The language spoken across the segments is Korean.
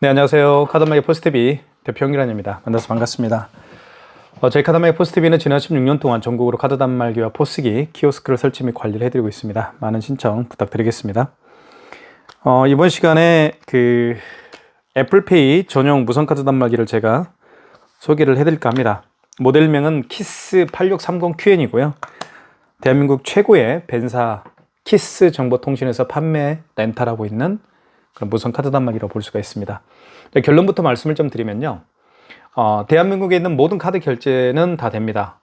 네, 안녕하세요. 카드마켓 포스트비 대표 홍기란입니다. 만나서 반갑습니다. 저희 카드마켓 포스트비는 지난 16년 동안 전국으로 카드 단말기와 포스기, 키오스크를 설치 및 관리를 해드리고 있습니다. 많은 신청 부탁드리겠습니다. 이번 시간에 애플페이 전용 무선카드 단말기를 제가 소개를 해드릴까 합니다. 모델명은 키스8630QN이고요. 대한민국 최고의 벤사 키스 정보통신에서 판매 렌탈하고 있는 그런 무선 카드 단말기라고 볼 수가 있습니다. 결론부터 말씀을 좀 드리면요. 대한민국에 있는 모든 카드 결제는 다 됩니다.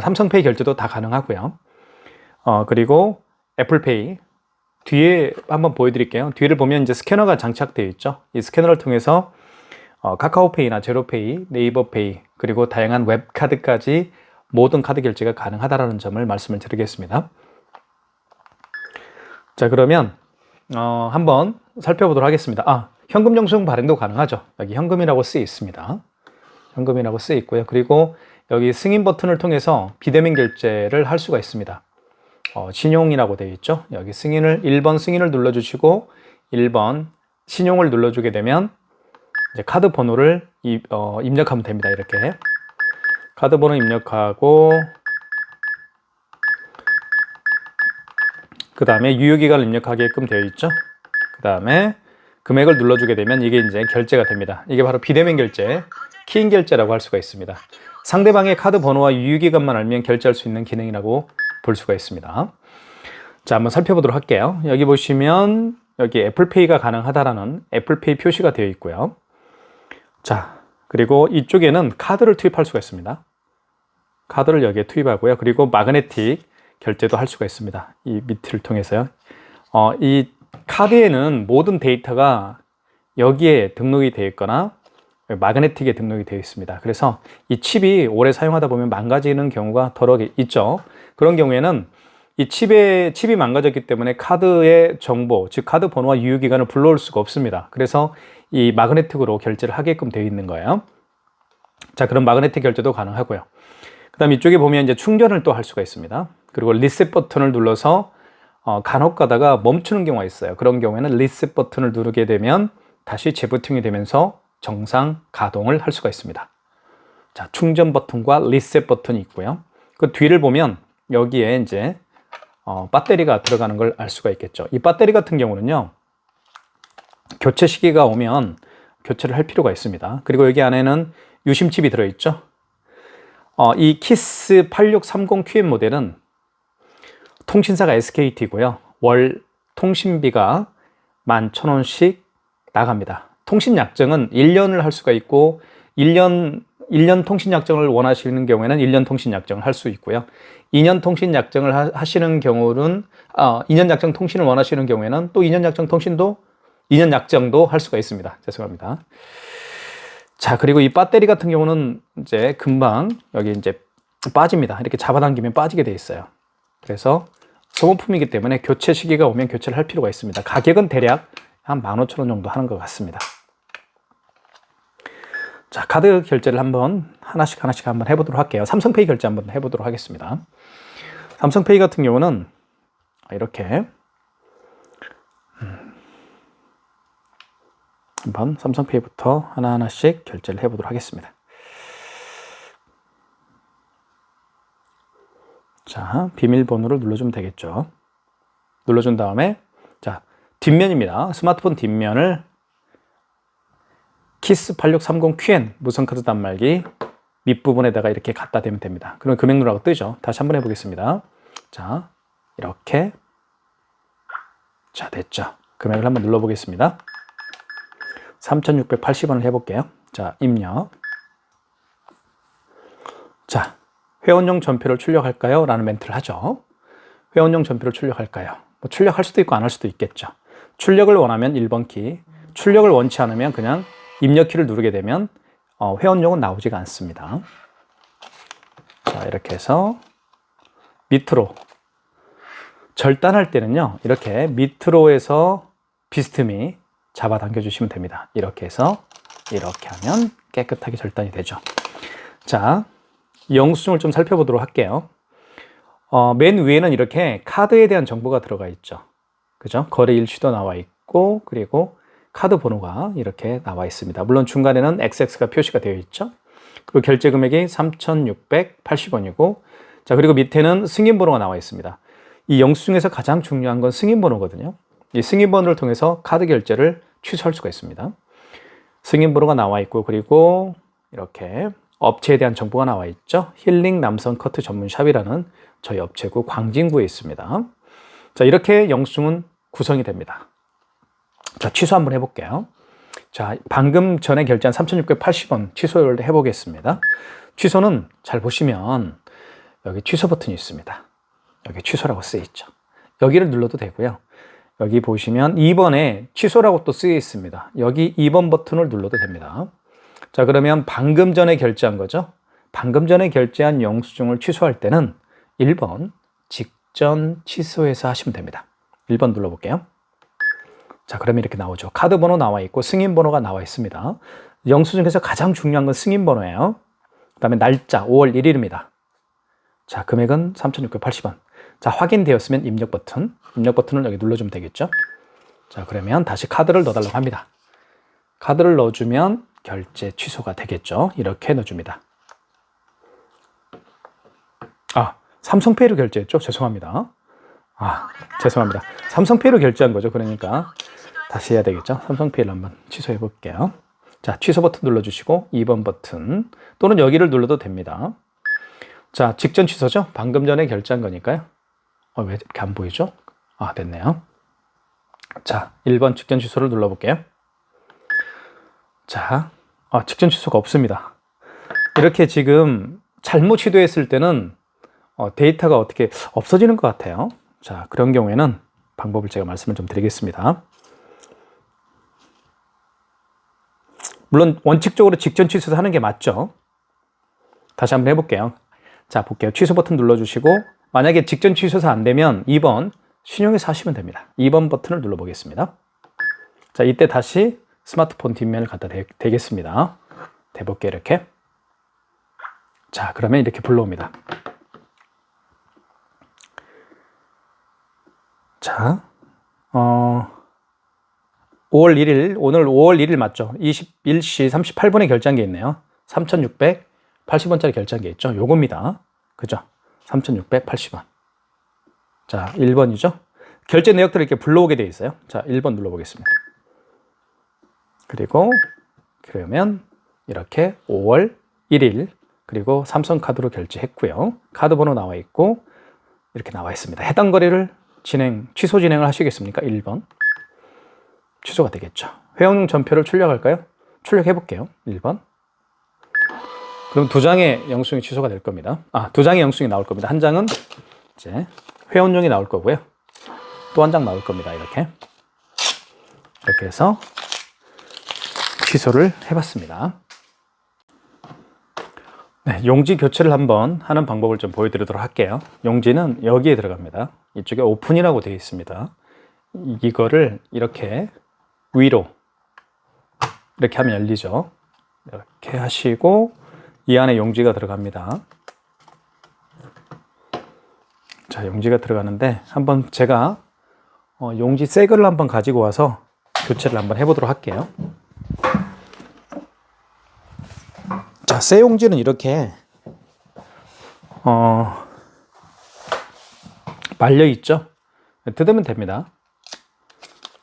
삼성페이 결제도 다 가능하고요. 그리고 애플페이 뒤에 한번 보여드릴게요. 뒤를 보면 이제 스캐너가 장착되어 있죠. 이 스캐너를 통해서 카카오페이나 제로페이, 네이버페이 그리고 다양한 웹카드까지 모든 카드 결제가 가능하다는 점을 말씀을 드리겠습니다. 자, 그러면 한번 살펴보도록 하겠습니다. 현금 영수증 발행도 가능하죠. 여기 현금이라고 쓰여 있습니다. 현금이라고 쓰여 있고요. 그리고 여기 승인 버튼을 통해서 비대면 결제를 할 수가 있습니다. 신용이라고 되어 있죠. 여기 승인을 1번 승인을 눌러주시고 1번 신용을 눌러주게 되면 이제 카드 번호를 입력하면 됩니다. 이렇게 카드 번호 입력하고 그 다음에 유효기간을 입력하게끔 되어 있죠. 그 다음에 금액을 눌러주게 되면 이게 이제 결제가 됩니다. 이게 바로 비대면 결제, 키인 결제라고 할 수가 있습니다. 상대방의 카드 번호와 유효기간만 알면 결제할 수 있는 기능이라고 볼 수가 있습니다. 자, 한번 살펴보도록 할게요. 여기 보시면 여기 애플페이가 가능하다라는 애플페이 표시가 되어 있고요. 자, 그리고 이쪽에는 카드를 투입할 수가 있습니다. 카드를 여기에 투입하고요. 그리고 마그네틱 결제도 할 수가 있습니다. 이 밑을 통해서요. 이 카드에는 모든 데이터가 여기에 등록이 되어 있거나 마그네틱에 등록이 되어 있습니다. 그래서 이 칩이 오래 사용하다 보면 망가지는 경우가 더러 있죠. 그런 경우에는 이 칩이 망가졌기 때문에 카드의 정보, 즉 카드 번호와 유효기간을 불러올 수가 없습니다. 그래서 이 마그네틱으로 결제를 하게끔 되어 있는 거예요. 자, 그럼 마그네틱 결제도 가능하고요. 그 다음 이쪽에 보면 이제 충전을 또 할 수가 있습니다. 그리고 리셋 버튼을 눌러서 간혹 가다가 멈추는 경우가 있어요. 그런 경우에는 리셋 버튼을 누르게 되면 다시 재부팅이 되면서 정상 가동을 할 수가 있습니다. 자, 충전 버튼과 리셋 버튼이 있고요. 그 뒤를 보면 여기에 이제 배터리가 들어가는 걸 알 수가 있겠죠. 이 배터리 같은 경우는요, 교체 시기가 오면 교체를 할 필요가 있습니다. 그리고 여기 안에는 유심칩이 들어있죠. 이 키스 8630QM 모델은 통신사가 SKT고요. 월 통신비가 11,000원씩 나갑니다. 통신 약정은 1년을 할 수가 있고 1년 통신 약정을 원하시는 경우에는 1년 통신 약정을 할 수 있고요. 2년 통신 약정을 하시는 경우는 2년 약정 통신을 원하시는 경우에는 또 2년 약정 통신도 2년 약정도 할 수가 있습니다. 죄송합니다. 자, 그리고 이 배터리 같은 경우는 이제 금방 여기 이제 빠집니다. 이렇게 잡아당기면 빠지게 돼 있어요. 그래서 소모품이기 때문에 교체 시기가 오면 교체를 할 필요가 있습니다. 가격은 대략 한 15,000원 정도 하는 것 같습니다. 자, 카드 결제를 하나씩 한번 해보도록 할게요. 삼성페이 결제 한번 해보도록 하겠습니다. 삼성페이 같은 경우는 이렇게 한번 삼성페이부터 하나씩 결제를 해보도록 하겠습니다. 자, 비밀번호를 눌러주면 되겠죠. 눌러준 다음에 자, 뒷면입니다. 스마트폰 뒷면을 키스8630QN 무선카드 단말기 밑부분에다가 이렇게 갖다 대면 됩니다. 그러면 금액 누르라고 뜨죠. 다시 한번 해보겠습니다. 자, 이렇게 자, 됐죠. 금액을 한번 눌러보겠습니다. 3,680원을 해볼게요. 자, 입력. 자, 회원용 전표를 출력할까요? 라는 멘트를 하죠. 회원용 전표를 출력할까요? 뭐 출력할 수도 있고 안 할 수도 있겠죠. 출력을 원하면 1번 키, 출력을 원치 않으면 그냥 입력 키를 누르게 되면 회원용은 나오지가 않습니다. 자, 이렇게 해서 밑으로 절단할 때는요, 이렇게 밑으로 해서 비스듬히 잡아당겨 주시면 됩니다. 이렇게 해서 이렇게 하면 깨끗하게 절단이 되죠. 자, 영수증을 좀 살펴보도록 할게요. 맨 위에는 이렇게 카드에 대한 정보가 들어가 있죠. 그죠? 거래 일시도 나와 있고, 그리고 카드 번호가 이렇게 나와 있습니다. 물론 중간에는 XX가 표시가 되어 있죠. 그리고 결제 금액이 3,680원이고, 자, 그리고 밑에는 승인 번호가 나와 있습니다. 이 영수증에서 가장 중요한 건 승인 번호거든요. 이 승인 번호를 통해서 카드 결제를 취소할 수가 있습니다. 승인 번호가 나와 있고, 그리고 이렇게 업체에 대한 정보가 나와 있죠. 힐링 남성 커트 전문샵이라는 저희 업체구 광진구에 있습니다. 자, 이렇게 영수증은 구성이 됩니다. 자, 취소 한번 해볼게요. 자, 방금 전에 결제한 3,680원 취소를 해보겠습니다. 취소는 잘 보시면 여기 취소 버튼이 있습니다. 여기 취소라고 쓰여 있죠. 여기를 눌러도 되고요. 여기 보시면 2번에 취소라고 또 쓰여 있습니다. 여기 2번 버튼을 눌러도 됩니다. 자, 그러면 방금 전에 결제한 거죠. 방금 전에 결제한 영수증을 취소할 때는 1번 직전 취소해서 하시면 됩니다. 1번 눌러볼게요. 자, 그러면 이렇게 나오죠. 카드 번호 나와 있고 승인 번호가 나와 있습니다. 영수증에서 가장 중요한 건 승인 번호예요. 그 다음에 날짜 5월 1일입니다. 자, 금액은 3,680원. 자, 확인되었으면 입력 버튼을 여기 눌러주면 되겠죠. 자, 그러면 다시 카드를 넣어달라고 합니다. 카드를 넣어주면 결제 취소가 되겠죠. 이렇게 넣어줍니다. 아, 삼성페이로 결제했죠? 죄송합니다. 죄송합니다. 삼성페이로 결제한 거죠. 그러니까 다시 해야 되겠죠. 삼성페이를 한번 취소해 볼게요. 자, 취소 버튼 눌러주시고 2번 버튼 또는 여기를 눌러도 됩니다. 자, 직전 취소죠. 방금 전에 결제한 거니까요. 왜 이렇게 안 보이죠? 됐네요. 자, 1번 직전 취소를 눌러볼게요. 자, 직전 취소가 없습니다. 이렇게 지금 잘못 시도했을 때는 데이터가 어떻게 없어지는 것 같아요. 자, 그런 경우에는 방법을 제가 말씀을 좀 드리겠습니다. 물론 원칙적으로 직전 취소해서 하는 게 맞죠. 다시 한번 해볼게요. 자, 볼게요. 취소 버튼 눌러주시고 만약에 직전 취소해서 안 되면 2번 신용해서 하시면 됩니다. 2번 버튼을 눌러보겠습니다. 자, 이때 다시 스마트폰 뒷면을 갖다 대겠습니다. 대볼게요. 이렇게. 자, 그러면 이렇게 불러옵니다. 자, 5월 1일, 오늘 5월 1일 맞죠? 21시 38분에 결제한 게 있네요. 3,680원짜리 결제한 게 있죠? 요겁니다. 그죠? 3,680원. 자, 1번이죠? 결제 내역들을 이렇게 불러오게 되어 있어요. 자, 1번 눌러보겠습니다. 그러면 이렇게 5월 1일, 그리고 삼성카드로 결제했고요. 카드 번호 나와 있고, 이렇게 나와 있습니다. 해당 거래를 취소 진행을 하시겠습니까? 1번. 취소가 되겠죠. 회원용 전표를 출력할까요? 출력해 볼게요. 1번. 그럼 2장의 영수증이 취소가 될 겁니다. 2장의 영수증이 나올 겁니다. 한 장은 이제 회원용이 나올 거고요. 또 한 장 나올 겁니다. 이렇게 해서 취소를 해봤습니다. 네, 용지 교체를 한번 하는 방법을 좀 보여드리도록 할게요. 용지는 여기에 들어갑니다. 이쪽에 오픈이라고 되어 있습니다. 이거를 이렇게 위로 이렇게 하면 열리죠. 이렇게 하시고 이 안에 용지가 들어갑니다. 자, 용지가 들어가는데 한번 제가 용지 새 거를 한번 가지고 와서 교체를 한번 해보도록 할게요. 자, 새 용지는 이렇게 말려 있죠. 뜯으면 됩니다.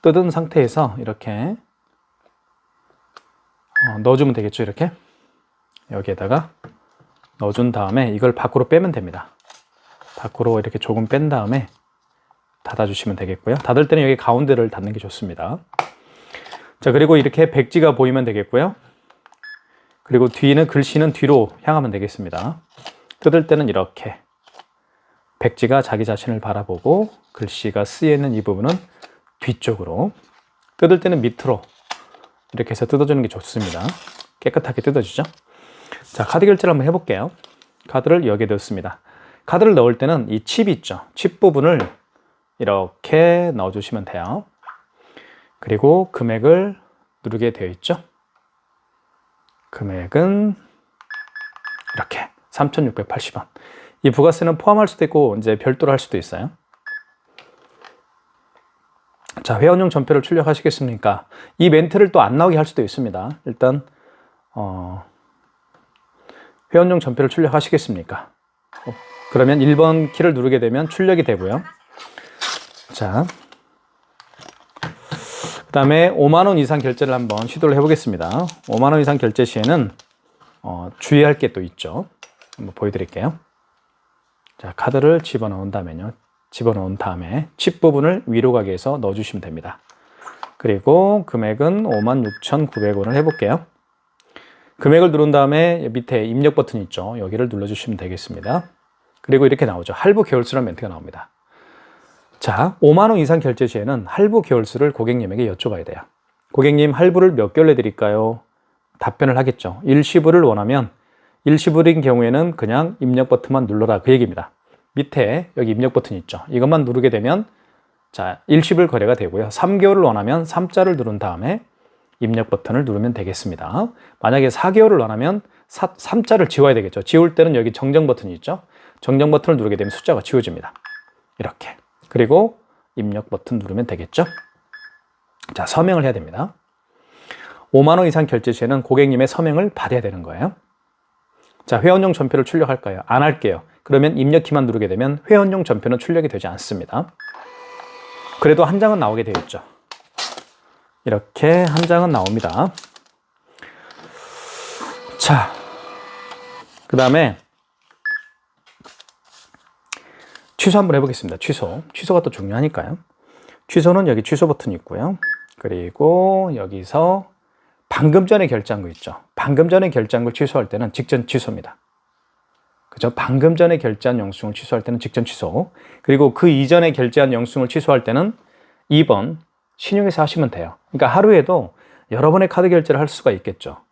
뜯은 상태에서 이렇게 넣어주면 되겠죠. 이렇게 여기에다가 넣어준 다음에 이걸 밖으로 빼면 됩니다. 밖으로 이렇게 조금 뺀 다음에 닫아주시면 되겠고요. 닫을 때는 여기 가운데를 닫는 게 좋습니다. 자, 그리고 이렇게 백지가 보이면 되겠고요. 그리고 뒤는 글씨는 뒤로 향하면 되겠습니다. 뜯을 때는 이렇게 백지가 자기 자신을 바라보고 글씨가 쓰여 있는 이 부분은 뒤쪽으로, 뜯을 때는 밑으로 이렇게 해서 뜯어주는 게 좋습니다. 깨끗하게 뜯어지죠. 자, 카드 결제를 한번 해볼게요. 카드를 여기에 넣습니다. 카드를 넣을 때는 이 칩 있죠. 칩 부분을 이렇게 넣어주시면 돼요. 그리고 금액을 누르게 되어 있죠. 금액은 이렇게 3,680원. 이 부가세는 포함할 수도 있고 이제 별도로 할 수도 있어요. 자, 회원용 전표를 출력하시겠습니까? 이 멘트를 또 안 나오게 할 수도 있습니다. 일단 회원용 전표를 출력하시겠습니까? 그러면 1번 키를 누르게 되면 출력이 되고요. 자, 그 다음에 5만 원 이상 결제를 한번 시도를 해보겠습니다. 5만 원 이상 결제 시에는 주의할 게 또 있죠. 한번 보여드릴게요. 자, 카드를 집어넣은 다음에 칩 부분을 위로 가게 해서 넣어주시면 됩니다. 그리고 금액은 56,900원을 해볼게요. 금액을 누른 다음에 밑에 입력 버튼 있죠. 여기를 눌러주시면 되겠습니다. 그리고 이렇게 나오죠. 할부 개월수라는 멘트가 나옵니다. 자, 5만 원 이상 결제 시에는 할부 개월수를 고객님에게 여쭤봐야 돼요. 고객님, 할부를 몇 개월 내드릴까요? 답변을 하겠죠. 일시불을 원하면 일시불인 경우에는 그냥 입력 버튼만 눌러라, 그 얘기입니다. 밑에 여기 입력 버튼 있죠. 이것만 누르게 되면 자, 일시불 거래가 되고요. 3개월을 원하면 3자를 누른 다음에 입력 버튼을 누르면 되겠습니다. 만약에 4개월을 원하면 3자를 지워야 되겠죠. 지울 때는 여기 정정 버튼이 있죠. 정정 버튼을 누르게 되면 숫자가 지워집니다. 이렇게. 그리고 입력 버튼 누르면 되겠죠. 자, 서명을 해야 됩니다. 5만 원 이상 결제 시에는 고객님의 서명을 받아야 되는 거예요. 자, 회원용 전표를 출력할까요? 안 할게요. 그러면 입력키만 누르게 되면 회원용 전표는 출력이 되지 않습니다. 그래도 한 장은 나오게 되어 있죠. 이렇게 한 장은 나옵니다. 자, 그 다음에 취소 한번 해보겠습니다. 취소가 또 중요하니까요. 취소는 여기 취소 버튼이 있고요. 그리고 여기서 방금 전에 결제한 거 있죠. 방금 전에 결제한 걸 취소할 때는 직전 취소입니다. 그죠? 방금 전에 결제한 영수증을 취소할 때는 직전 취소. 그리고 그 이전에 결제한 영수증을 취소할 때는 2번 신용해서 하시면 돼요. 그러니까 하루에도 여러 번의 카드 결제를 할 수가 있겠죠.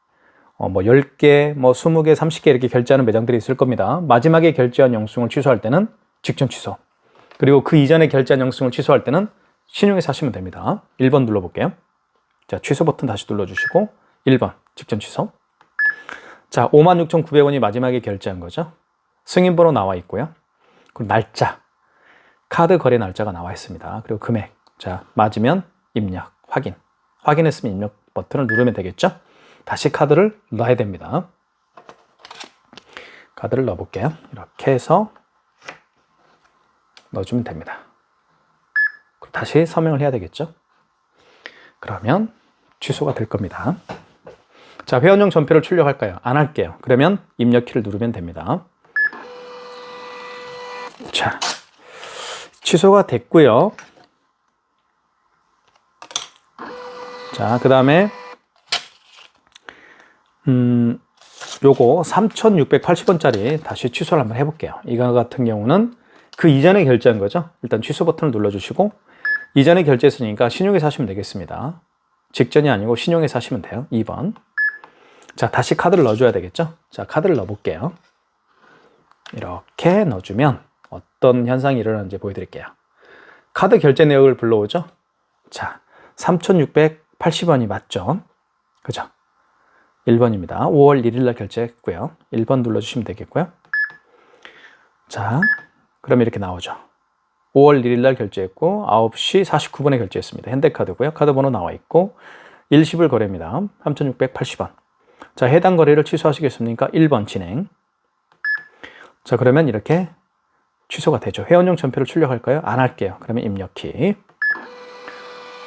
뭐 10개, 뭐 20개, 30개 이렇게 결제하는 매장들이 있을 겁니다. 마지막에 결제한 영수증을 취소할 때는 직전 취소. 그리고 그 이전에 결제한 영수증을 취소할 때는 신용해서 하시면 됩니다. 1번 눌러볼게요. 자, 취소 버튼 다시 눌러주시고 1번 직전 취소. 자, 56,900원이 마지막에 결제한 거죠. 승인번호 나와 있고요. 그리고 날짜, 카드 거래 날짜가 나와 있습니다. 그리고 금액. 자, 맞으면 입력, 확인했으면 입력 버튼을 누르면 되겠죠. 다시 카드를 넣어야 됩니다. 카드를 넣어볼게요. 이렇게 해서 넣어주면 됩니다. 다시 서명을 해야 되겠죠. 그러면 취소가 될 겁니다. 자, 회원용 전표를 출력할까요? 안 할게요. 그러면 입력키를 누르면 됩니다. 자, 취소가 됐고요. 자, 그 다음에 요거 3,680원짜리 다시 취소를 한번 해볼게요. 이거 같은 경우는 그 이전에 결제한 거죠. 일단 취소 버튼을 눌러주시고 이전에 결제했으니까 신용해서 하시면 되겠습니다. 직전이 아니고 신용해서 하시면 돼요. 2번. 자, 다시 카드를 넣어줘야 되겠죠. 자, 카드를 넣어볼게요. 이렇게 넣어주면 어떤 현상이 일어나는지 보여드릴게요. 카드 결제 내역을 불러오죠. 자, 3,680원이 맞죠? 그죠? 1번입니다. 5월 1일 날 결제했고요. 1번 눌러주시면 되겠고요. 자, 그럼 이렇게 나오죠. 5월 1일 날 결제했고 9시 49분에 결제했습니다. 현대카드고요. 카드번호 나와 있고 일시불 거래입니다. 3,680원. 자, 해당 거래를 취소하시겠습니까? 1번 진행. 자, 그러면 이렇게 취소가 되죠. 회원용 전표를 출력할까요? 안 할게요. 그러면 입력키.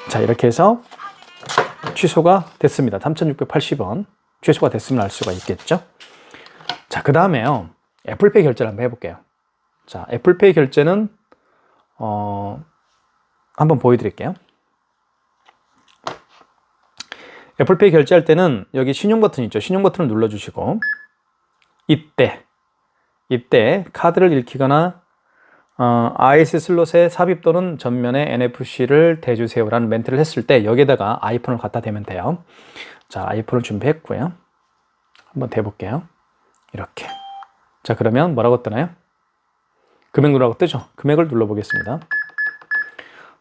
자, 이렇게 해서 취소가 됐습니다. 3,680원. 취소가 됐으면 알 수가 있겠죠. 자, 그 다음에요. 애플페이 결제를 한번 해볼게요. 자, 애플페이 결제는 한번 보여드릴게요. 애플페이 결제할 때는 여기 신용 버튼 있죠. 신용 버튼을 눌러주시고 이때 카드를 읽히거나 IS 슬롯에 삽입 또는 전면에 NFC를 대주세요라는 멘트를 했을 때 여기에다가 아이폰을 갖다 대면 돼요. 자, 아이폰을 준비했고요. 한번 대볼게요. 이렇게. 자, 그러면 뭐라고 뜨나요? 금액 누르라고 뜨죠? 금액을 눌러보겠습니다.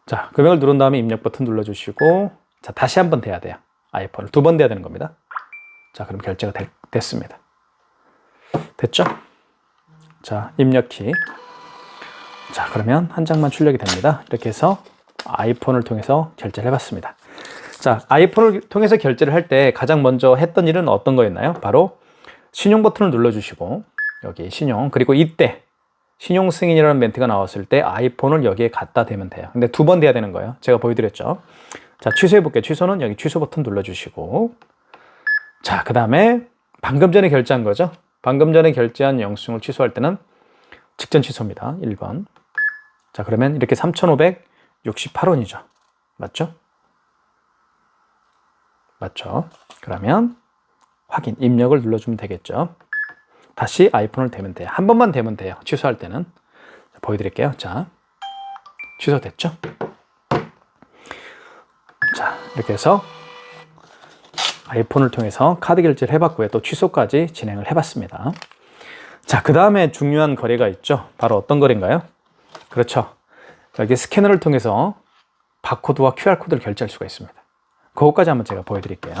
자, 금액을 누른 다음에 입력 버튼 눌러주시고 자, 다시 한번 대야 돼요. 아이폰을 2번 대야 되는 겁니다. 자, 그럼 결제가 됐습니다. 됐죠? 자, 입력키. 자, 그러면 한 장만 출력이 됩니다. 이렇게 해서 아이폰을 통해서 결제를 해봤습니다. 자, 아이폰을 통해서 결제를 할 때 가장 먼저 했던 일은 어떤 거였나요? 바로 신용 버튼을 눌러주시고 여기 신용, 그리고 이때 신용 승인이라는 멘트가 나왔을 때 아이폰을 여기에 갖다 대면 돼요. 근데 2번 돼야 되는 거예요. 제가 보여드렸죠. 자, 취소해 볼게요. 취소는 여기 취소 버튼 눌러주시고, 자, 그 다음에 방금 전에 결제한 거죠. 방금 전에 결제한 영수증을 취소할 때는 직전 취소입니다. 1번. 자, 그러면 이렇게 3,568원이죠. 맞죠? 맞죠? 그러면 확인, 입력을 눌러주면 되겠죠. 다시 아이폰을 대면 돼요. 한 번만 대면 돼요. 취소할 때는. 자, 보여드릴게요. 자, 취소됐죠? 자, 이렇게 해서 아이폰을 통해서 카드 결제를 해봤고요. 또 취소까지 진행을 해봤습니다. 자, 그 다음에 중요한 거래가 있죠. 바로 어떤 거래인가요? 그렇죠. 여기 스캐너를 통해서 바코드와 QR코드를 결제할 수가 있습니다. 그것까지 한번 제가 보여드릴게요.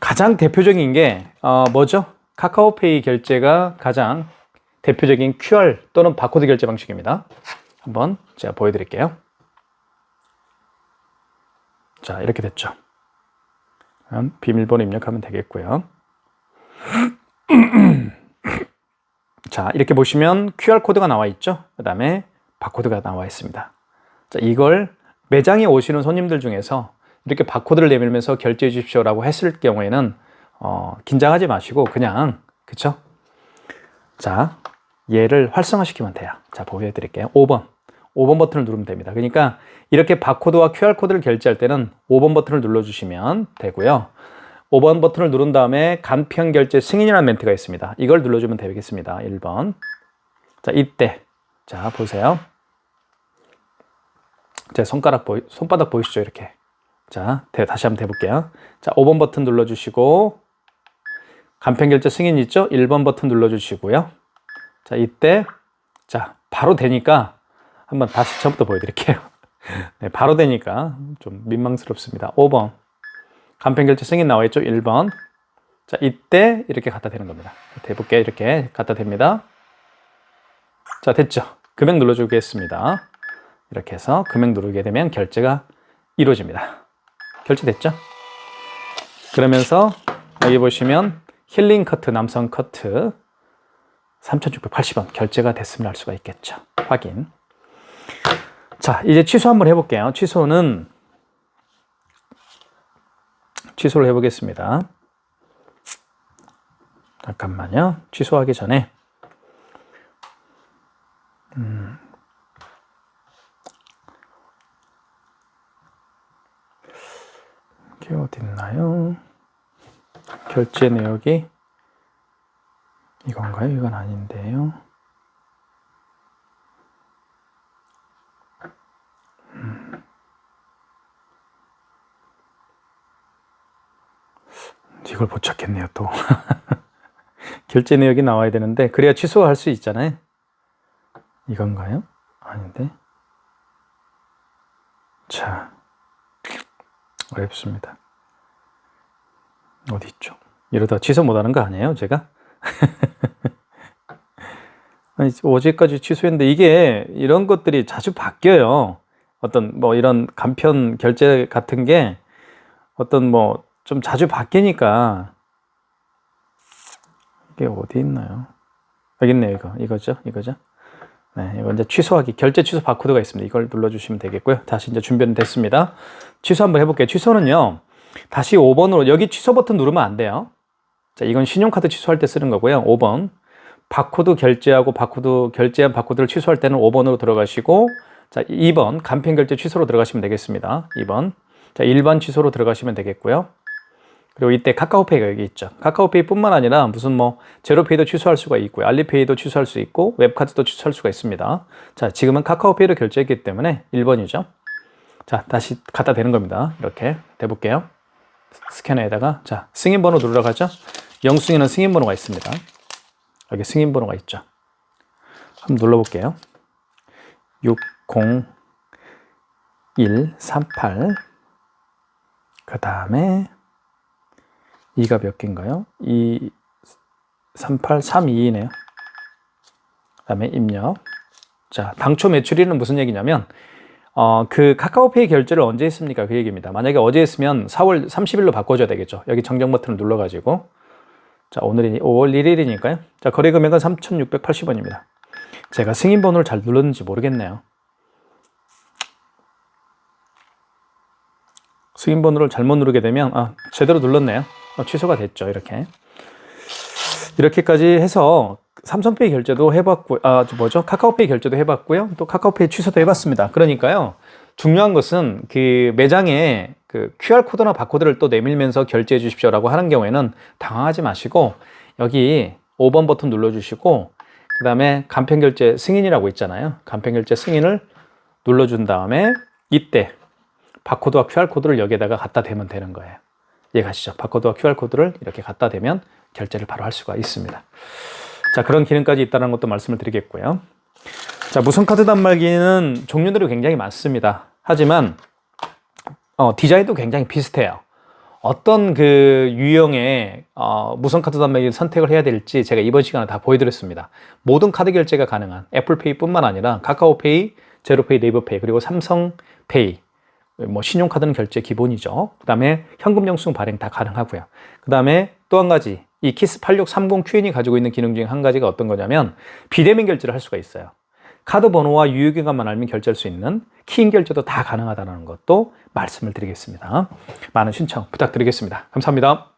가장 대표적인 게 뭐죠? 카카오페이 결제가 가장 대표적인 QR 또는 바코드 결제 방식입니다. 한번 제가 보여드릴게요. 자, 이렇게 됐죠. 비밀번호 입력하면 되겠고요. 자, 이렇게 보시면 QR코드가 나와 있죠. 그 다음에 바코드가 나와 있습니다. 자, 이걸 매장에 오시는 손님들 중에서 이렇게 바코드를 내밀면서 결제해 주십시오라고 했을 경우에는 긴장하지 마시고 그냥, 그쵸? 자, 얘를 활성화시키면 돼요. 자, 보여드릴게요. 5번 버튼을 누르면 됩니다. 그러니까 이렇게 바코드와 QR코드를 결제할 때는 5번 버튼을 눌러주시면 되고요. 5번 버튼을 누른 다음에 간편 결제 승인이라는 멘트가 있습니다. 이걸 눌러주면 되겠습니다. 1번. 자, 이때. 자, 보세요. 제 손바닥 보이시죠? 이렇게. 자, 다시 한번 대볼게요. 자, 5번 버튼 눌러주시고, 간편 결제 승인 있죠? 1번 버튼 눌러주시고요. 자, 이때, 자, 바로 되니까, 한번 다시 처음부터 보여드릴게요. 네, 바로 되니까 좀 민망스럽습니다. 5번. 간편 결제 승인 나와 있죠? 1번. 자, 이때 이렇게 갖다 대는 겁니다. 대볼게요. 이렇게 갖다 댑니다. 자, 됐죠? 금액 눌러주겠습니다. 이렇게 해서 금액 누르게 되면 결제가 이루어집니다. 결제됐죠? 그러면서 여기 보시면 힐링 커트, 남성 커트 3,680원 결제가 됐음을 알 수가 있겠죠. 확인. 자, 이제 취소 한번 해볼게요. 취소를 해보겠습니다. 잠깐만요. 취소하기 전에 이게 어디 있나요? 결제 내역이 이건가요? 이건 아닌데요. 이걸 못 찾겠네요, 또. 결제 내역이 나와야 되는데, 그래야 취소할 수 있잖아요. 이건가요? 아닌데. 자, 어렵습니다. 어디 있죠? 이러다 취소 못하는 거 아니에요, 제가? 아니, 어제까지 취소했는데, 이게 이런 것들이 자주 바뀌어요. 어떤 뭐 이런 간편 결제 같은 게 어떤 뭐 좀 자주 바뀌니까 이게 어디 있나요? 여기 있네요. 이거죠. 네, 이거 이제 취소하기, 결제 취소 바코드가 있습니다. 이걸 눌러주시면 되겠고요. 다시 이제 준비는 됐습니다. 취소 한번 해볼게요. 취소는요, 다시 5번으로 여기 취소 버튼 누르면 안 돼요. 자, 이건 신용카드 취소할 때 쓰는 거고요. 5번 바코드 결제하고 결제한 바코드를 취소할 때는 5번으로 들어가시고, 자, 2번 간편 결제 취소로 들어가시면 되겠습니다. 2번. 자, 일반 취소로 들어가시면 되겠고요. 그리고 이때 카카오페이가 여기 있죠. 카카오페이 뿐만 아니라 무슨 뭐 제로페이도 취소할 수가 있고요. 알리페이도 취소할 수 있고 웹카드도 취소할 수가 있습니다. 자, 지금은 카카오페이로 결제했기 때문에 1번이죠. 자, 다시 갖다 대는 겁니다. 이렇게 대볼게요. 스캐너에다가, 자, 승인번호 누르러 가죠. 영수증에는 승인번호가 있습니다. 여기 승인번호가 있죠. 한번 눌러볼게요. 60138. 그 다음에 2가 몇 개인가요? 3832이네요. 그 다음에 입력. 자, 당초 매출 1위는 무슨 얘기냐면 그 카카오페이 결제를 언제 했습니까? 그 얘기입니다. 만약에 어제 했으면 4월 30일로 바꿔줘야 되겠죠. 여기 정정 버튼을 눌러가지고. 자, 오늘이 5월 1일이니까요. 자, 거래 금액은 3,680원입니다. 제가 승인 번호를 잘 눌렀는지 모르겠네요. 승인 번호를 잘못 누르게 되면 제대로 눌렀네요. 취소가 됐죠. 이렇게까지 해서 삼성페이 결제도 해봤고, 카카오페이 결제도 해봤고요. 또 카카오페이 취소도 해봤습니다. 그러니까요, 중요한 것은 그 매장에 그 QR코드나 바코드를 또 내밀면서 결제해 주십시오라고 하는 경우에는 당황하지 마시고, 여기 5번 버튼 눌러주시고, 그 다음에 간편결제 승인이라고 있잖아요. 간편결제 승인을 눌러준 다음에 이때 바코드와 QR코드를 여기에다가 갖다 대면 되는 거예요. 이해가시죠? 바코드와 QR코드를 이렇게 갖다 대면 결제를 바로 할 수가 있습니다. 자, 그런 기능까지 있다는 것도 말씀을 드리겠고요. 자, 무선카드 단말기는 종류들이 굉장히 많습니다. 하지만 디자인도 굉장히 비슷해요. 어떤 그 유형의 무선카드 단말기를 선택을 해야 될지 제가 이번 시간에 다 보여드렸습니다. 모든 카드 결제가 가능한 애플페이 뿐만 아니라 카카오페이, 제로페이, 네이버페이, 그리고 삼성페이, 뭐 신용카드는 결제 기본이죠. 그 다음에 현금 영수증 발행 다 가능하고요. 그 다음에 또 한 가지, 이 키스 8630 QN이 가지고 있는 기능 중에 한 가지가 어떤 거냐면 비대면 결제를 할 수가 있어요. 카드 번호와 유효기간만 알면 결제할 수 있는 키인 결제도 다 가능하다는 것도 말씀을 드리겠습니다. 많은 신청 부탁드리겠습니다. 감사합니다.